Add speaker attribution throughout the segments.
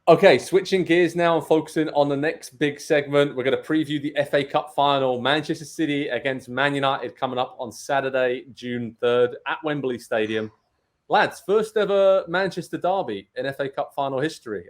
Speaker 1: Okay, switching gears now and focusing on the next big segment. We're going to preview the FA Cup final, Manchester City against Man United, coming up on Saturday, June 3rd at Wembley Stadium. Lads, first ever Manchester derby in FA Cup final history.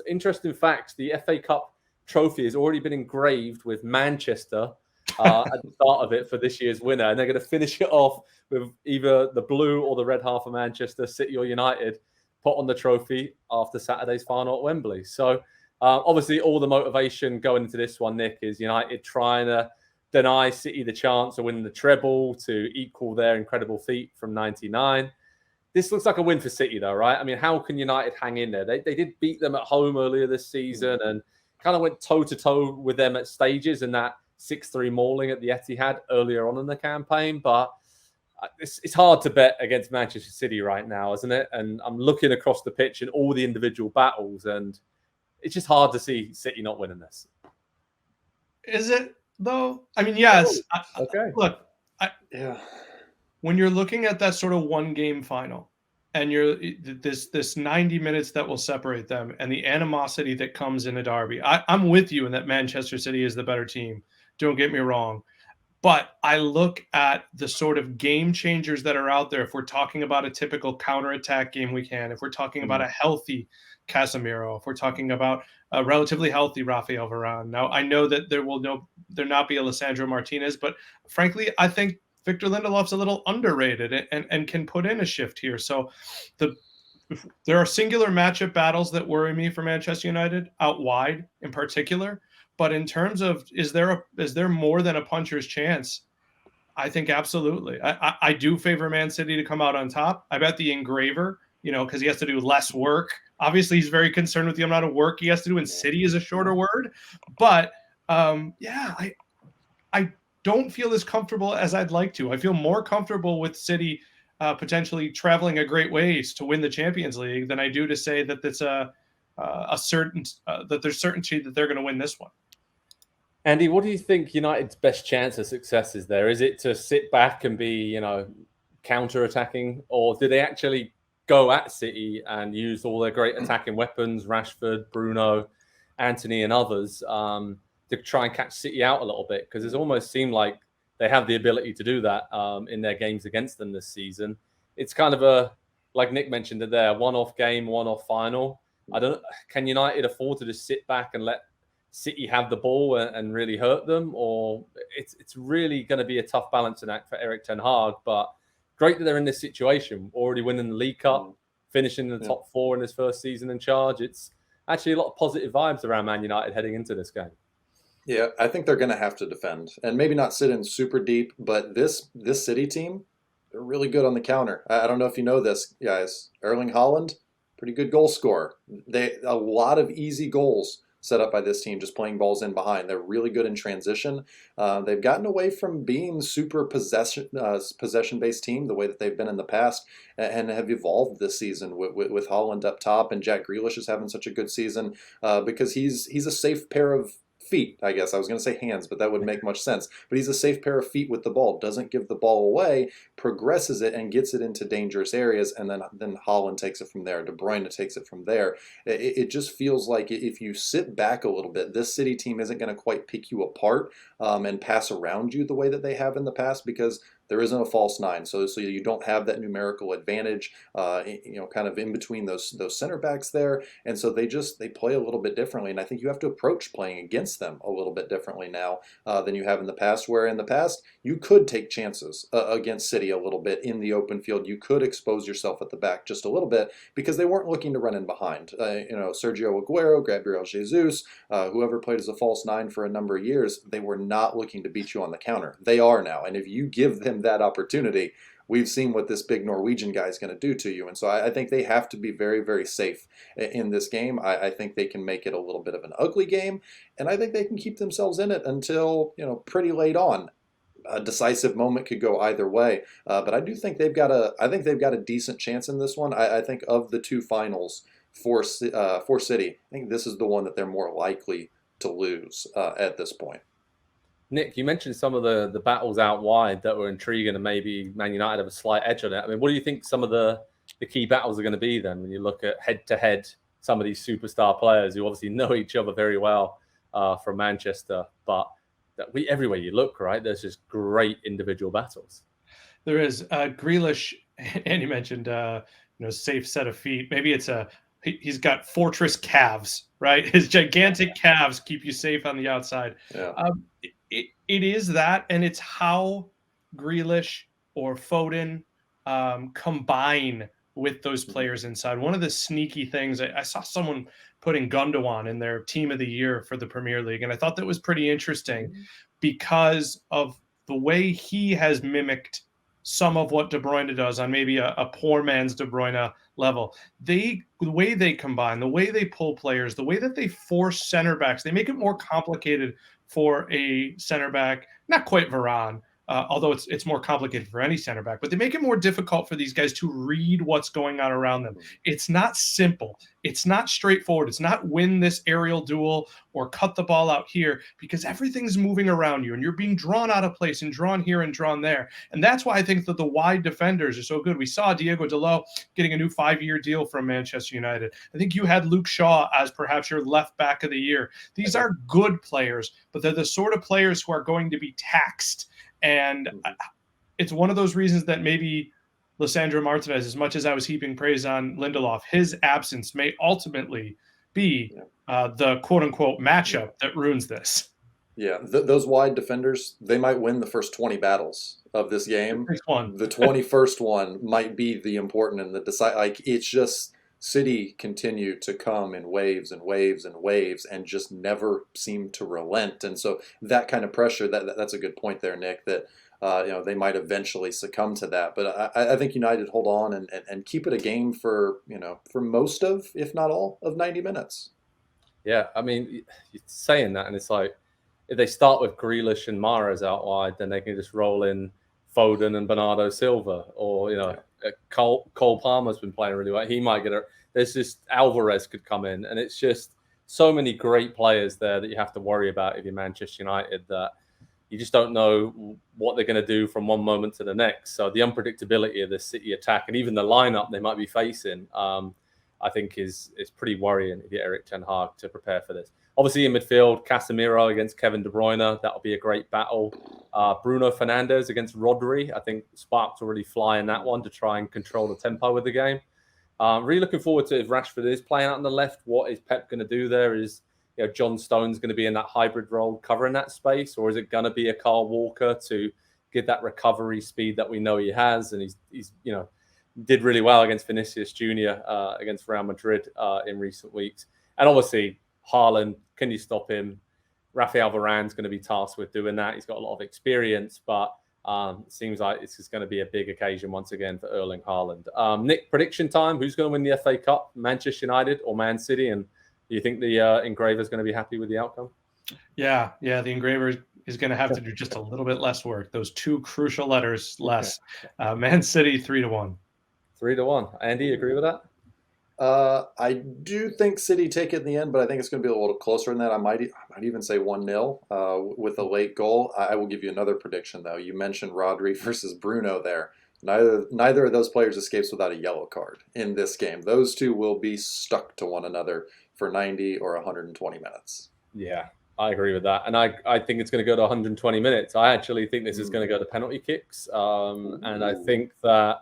Speaker 1: Interesting facts, the FA Cup trophy has already been engraved with Manchester at the start of it for this year's winner, and they're going to finish it off with either the blue or the red half of Manchester, City or United, put on the trophy after Saturday's final at Wembley. So obviously all the motivation going into this one, Nick, is United trying to deny City the chance of winning the treble to equal their incredible feat from 99. This looks like a win for City though, right? I mean, how can United hang in there? They did beat them at home earlier this season and kind of went toe-to-toe with them at stages in that 6-3 mauling at the Etihad earlier on in the campaign, but it's hard to bet against Manchester City right now, isn't it? And I'm looking across the pitch in all the individual battles, and it's just hard to see City not winning this.
Speaker 2: Is it, though? I mean, yes.
Speaker 1: Okay.
Speaker 2: Look, when you're looking at that sort of one-game final, and you're this 90 minutes that will separate them, and the animosity that comes in a derby, I'm with you in that Manchester City is the better team. Don't get me wrong. But I look at the sort of game changers that are out there. If we're talking about a typical counterattack game we can, if we're talking about a healthy Casemiro, if we're talking about a relatively healthy Rafael Varane. Now, I know that there not be a Lisandro Martinez, but frankly, I think Victor Lindelof's a little underrated and can put in a shift here. So there are singular matchup battles that worry me for Manchester United out wide in particular. But in terms of is there more than a puncher's chance? I think absolutely. I do favor Man City to come out on top. I bet the engraver, because he has to do less work. Obviously, he's very concerned with the amount of work he has to do, and City is a shorter word. But I don't feel as comfortable as I'd like to. I feel more comfortable with City potentially traveling a great ways to win the Champions League than I do to say that it's that there's certainty that they're going to win this one.
Speaker 1: Andy, what do you think United's best chance of success is there? Is it to sit back and be, counter-attacking, or do they actually go at City and use all their great attacking weapons, Rashford, Bruno, Anthony, and others, to try and catch City out a little bit? Because it's almost seemed like they have the ability to do that in their games against them this season. It's kind of like Nick mentioned it there, one-off game, one-off final. Can United afford to just sit back and let City have the ball and really hurt them, or it's really going to be a tough balancing act for Erik ten Hag? But great that they're in this situation, already winning the League Cup, finishing in the top 4 in his first season in charge. It's actually a lot of positive vibes around Man United heading into this game.
Speaker 3: Yeah, I think they're going to have to defend and maybe not sit in super deep, but this City team, they're really good on the counter. I don't know if you know this, guys. Erling Haaland, pretty good goal scorer. A lot of easy goals set up by this team, just playing balls in behind. They're really good in transition. They've gotten away from being super possession-based team the way that they've been in the past, and have evolved this season with Haaland up top, and Jack Grealish is having such a good season because he's a safe pair of feet, I guess. I was going to say hands, but that wouldn't make much sense. But he's a safe pair of feet with the ball, doesn't give the ball away, progresses it and gets it into dangerous areas, and then Haaland takes it from there. De Bruyne takes it from there. It just feels like if you sit back a little bit, this City team isn't going to quite pick you apart and pass around you the way that they have in the past, because there isn't a false nine, so you don't have that numerical advantage, kind of in between those center backs there, and so they play a little bit differently, and I think you have to approach playing against them a little bit differently now than you have in the past. Where in the past you could take chances against City a little bit in the open field, you could expose yourself at the back just a little bit because they weren't looking to run in behind. Sergio Aguero, Gabriel Jesus, whoever played as a false nine for a number of years, they were not looking to beat you on the counter. They are now, and if you give them that opportunity, we've seen what this big Norwegian guy is going to do to you. And so I think they have to be very, very safe in this game. I think they can make it a little bit of an ugly game, and I think they can keep themselves in it until pretty late on. A decisive moment could go either way, but I do think they've got a decent chance in this one. I think of the two finals for City, I think this is the one that they're more likely to lose at this point.
Speaker 1: Nick, you mentioned some of the battles out wide that were intriguing, and maybe Man United have a slight edge on it. I mean, what do you think some of the key battles are going to be then when you look at head-to-head some of these superstar players who obviously know each other very well from Manchester. But everywhere you look, right, there's just great individual battles.
Speaker 2: There is Grealish, and you mentioned safe set of feet. Maybe it's he's got fortress calves, right? His gigantic calves keep you safe on the outside.
Speaker 3: Yeah.
Speaker 2: It is that, and it's how Grealish or Foden combine with those players inside. One of the sneaky things, I saw someone putting Gundogan in their team of the year for the Premier League, and I thought that was pretty interesting because of the way he has mimicked some of what De Bruyne does on maybe a poor man's De Bruyne level. The way they combine, the way they pull players, the way that they force center backs, they make it more complicated for a center back, not quite Varane, although it's more complicated for any center back, but they make it more difficult for these guys to read what's going on around them. It's not simple. It's not straightforward. It's not win this aerial duel or cut the ball out here, because everything's moving around you and you're being drawn out of place and drawn here and drawn there. And that's why I think that the wide defenders are so good. We saw Diego Dalot getting a new 5-year deal from Manchester United. I think you had Luke Shaw as perhaps your left back of the year. These are good players, but they're the sort of players who are going to be taxed. And it's one of those reasons that maybe Lisandro Martinez, as much as I was heaping praise on Lindelof, his absence may ultimately be the quote-unquote matchup that ruins this.
Speaker 3: Yeah, those wide defenders, they might win the first 20 battles of this game. The 21st one might be the important and the decide. Like, it's just City continue to come in waves and waves and waves and just never seem to relent. And so that kind of pressure, that's a good point there, Nick, that they might eventually succumb to that. But I think United hold on and keep it a game for most of, if not all, of 90 minutes.
Speaker 1: Yeah, I mean, you're saying that, and it's like, if they start with Grealish and Mahrez out wide, then they can just roll in Foden and Bernardo Silva, or Cole Palmer's been playing really well. He might get a. There's just Alvarez could come in, and it's just so many great players there that you have to worry about if you're Manchester United, that you just don't know what they're going to do from one moment to the next. So the unpredictability of the City attack and even the lineup they might be facing, I think is pretty worrying if you're Erik ten Hag to prepare for this. Obviously in midfield, Casemiro against Kevin De Bruyne, that'll be a great battle. Bruno Fernandes against Rodri, I think sparks will really fly in that one to try and control the tempo of the game. Really looking forward to if Rashford is playing out on the left, what is Pep going to do there? Is John Stones going to be in that hybrid role covering that space, or is it going to be a Kyle Walker to get that recovery speed that we know he has? And he's did really well against Vinicius Jr. Against Real Madrid in recent weeks. And obviously, Haaland, can you stop him? Rafael Varane's going to be tasked with doing that. He's got a lot of experience, but it seems like this is going to be a big occasion once again for Erling Haaland. Nick, prediction time. Who's going to win the FA Cup, Manchester United or Man City? And do you think the Engraver's going to be happy with the outcome? Yeah,
Speaker 2: the Engraver is going to have to do just a little bit less work. Those two crucial letters less. Man City 3-1.
Speaker 1: 3-1. Andy, agree with that?
Speaker 3: I do think City take it in the end, but I think it's going to be a little closer than that. I might even say 1-0 with a late goal. I will give you another prediction, though. You mentioned Rodri versus Bruno there. Neither of those players escapes without a yellow card in this game. Those two will be stuck to one another for 90 or 120 minutes.
Speaker 1: Yeah, I agree with that. And I think it's going to go to 120 minutes. I actually think this is going to go to penalty kicks. And I think that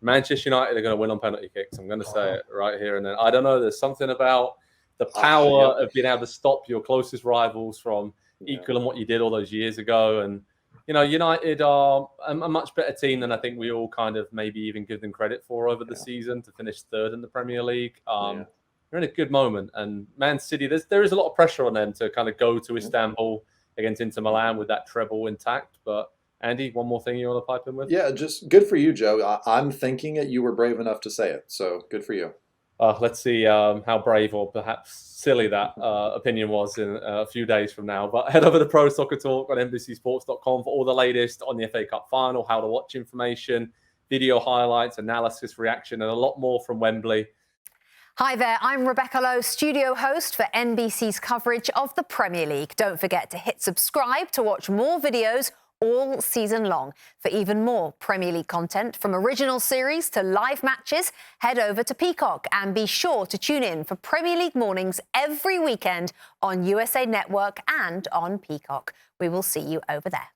Speaker 1: Manchester United are going to win on penalty kicks. I'm going to say it right here and then. I don't know. There's something about the power of being able to stop your closest rivals from equaling what you did all those years ago. And, United are a much better team than I think we all kind of maybe even give them credit for over the season to finish third in the Premier League. They're in a good moment. And Man City, there is a lot of pressure on them to kind of go to Istanbul against Inter Milan with that treble intact. But Andy, one more thing you want to pipe in with?
Speaker 3: Yeah, just good for you, Joe. I'm thinking it. You were brave enough to say it, so good for you.
Speaker 1: Let's see how brave or perhaps silly that opinion was in a few days from now. But head over to Pro Soccer Talk on NBCSports.com for all the latest on the FA Cup final, how to watch information, video highlights, analysis, reaction, and a lot more from Wembley.
Speaker 4: Hi there, I'm Rebecca Lowe, studio host for NBC's coverage of the Premier League. Don't forget to hit subscribe to watch more videos all season long. For even more Premier League content, from original series to live matches, head over to Peacock and be sure to tune in for Premier League mornings every weekend on USA Network and on Peacock. We will see you over there.